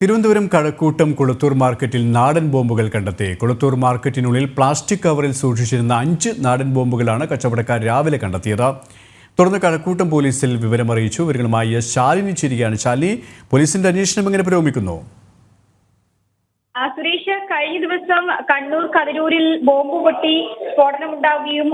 തിരുവനന്തപുരം കഴക്കൂട്ടം കുളത്തൂർ മാർക്കറ്റിൽ നാടൻ ബോംബുകൾ കണ്ടെത്തി. കുളത്തൂർ മാർക്കറ്റിനുള്ളിൽ പ്ലാസ്റ്റിക് കവറിൽ സൂക്ഷിച്ചിരുന്ന 5 നാടൻ ബോംബുകളാണ് കച്ചവടക്കാർ രാവിലെ കണ്ടെത്തിയത്. തുടർന്ന് കഴക്കൂട്ടം പോലീസിൽ വിവരമറിയിച്ചു. വിവരങ്ങളുമായി ശാലിനി ചിരിയാണ്. ശാലിനി, പോലീസിന്റെ അന്വേഷണം എങ്ങനെ പുരോഗമിക്കുന്നു? സുരേഷ്, കഴിഞ്ഞ ദിവസം കണ്ണൂർ കതിരൂരിൽ ബോംബ് പൊട്ടി സ്ഫോടനമുണ്ടാവുകയും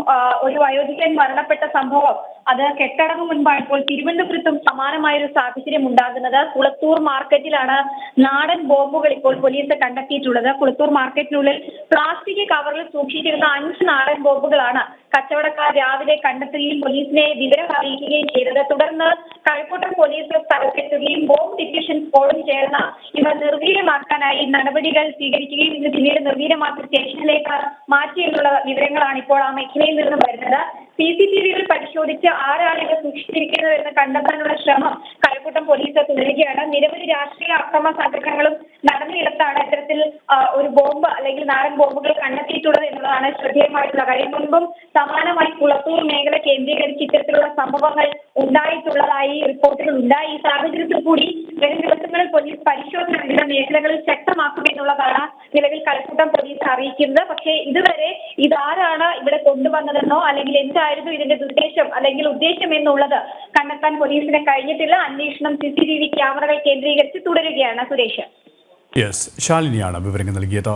ഒരു വയോധികൻ മരണപ്പെട്ട സംഭവം അത് കെട്ടടങ്ങും മുൻപാണ് ഇപ്പോൾ തിരുവനന്തപുരത്തും സമാനമായൊരു സാഹചര്യം ഉണ്ടാകുന്നത്. കുളത്തൂർ മാർക്കറ്റിലാണ് നാടൻ ബോംബുകൾ ഇപ്പോൾ പോലീസ് കണ്ടെത്തിയിട്ടുള്ളത്. കുളത്തൂർ മാർക്കറ്റിനുള്ളിൽ പ്ലാസ്റ്റിക് കവറിൽ സൂക്ഷിച്ചിരുന്ന 5 നാടൻ ബോംബുകളാണ് കച്ചവടക്കാർ രാവിലെ കണ്ടെത്തുകയും പോലീസിനെ വിവരം അറിയിക്കുകയും ചെയ്തത്. തുടർന്ന് കഴക്കൂട്ടം പോലീസ് സ്ഥലത്തെത്തുകയും ബോംബ് ഡിറ്റക്ഷൻ സ്ക്വാഡും ചേർന്ന് ഇവ നിർവീര്യമാക്കാനായി നടപടികൾ സ്വീകരിക്കുകയും ഇന്ന് പിന്നീട് നിർവീര്യമാക്കി സ്റ്റേഷനിലേക്ക് മാറ്റിയെന്നുള്ള വിവരങ്ങളാണ് ഇപ്പോൾ ആ മേഖലയിൽ നിന്നും വരുന്നത്. CCTV-കൾ പരിശോധിച്ച് ആരാണ് ഇവ സൂക്ഷിച്ചിരിക്കുന്നത് എന്ന് കണ്ടെത്താനുള്ള ശ്രമം കഴക്കൂട്ടം പോലീസ് തുടരുകയാണ്. നിരവധി രാഷ്ട്രീയ അക്രമ സംഘടനകളും നടന്നിടത്താണ് ഇത്തരത്തിൽ ഒരു ബോംബ് അല്ലെങ്കിൽ നാടൻ ബോംബുകൾ കണ്ടെത്തിയിട്ടുള്ളത് എന്നുള്ളതാണ് ശ്രദ്ധേയമായിട്ടുള്ള കാര്യം. മുൻപും സമാനമായി കുളത്തൂർ മേഖല കേന്ദ്രീകരിച്ച് ഇത്തരത്തിലുള്ള സംഭവങ്ങൾ ഉണ്ടായിട്ടുള്ളതായി റിപ്പോർട്ടുകൾ ഉണ്ടായി. ഈ സാഹചര്യത്തിൽ കൂടി വരും ദിവസങ്ങളിൽ പോലീസ് പരിശോധന വിവിധ മേഖലകളിൽ ശക്തമാക്കുമെന്നുള്ളതാണ് നിലവിൽ കഴക്കൂട്ടം പോലീസ് അറിയിക്കുന്നത്. പക്ഷേ ഇതുവരെ ഇതാരാണ് ഇവിടെ കൊണ്ടുവന്നതെന്നോ അല്ലെങ്കിൽ എന്തായിരുന്നു ഇതിന്റെ ഉദ്ദേശം അല്ലെങ്കിൽ ഉദ്ദേശം എന്നുള്ളത് കണ്ടെത്താൻ പോലീസിന് കഴിഞ്ഞിട്ടില്ല. അന്വേഷണം CCTV ക്യാമറകൾ കേന്ദ്രീകരിച്ച് തുടരുകയാണ്. സുരേഷ്, ശാലിനിയാണ് വിവരങ്ങൾ നൽകിയത്.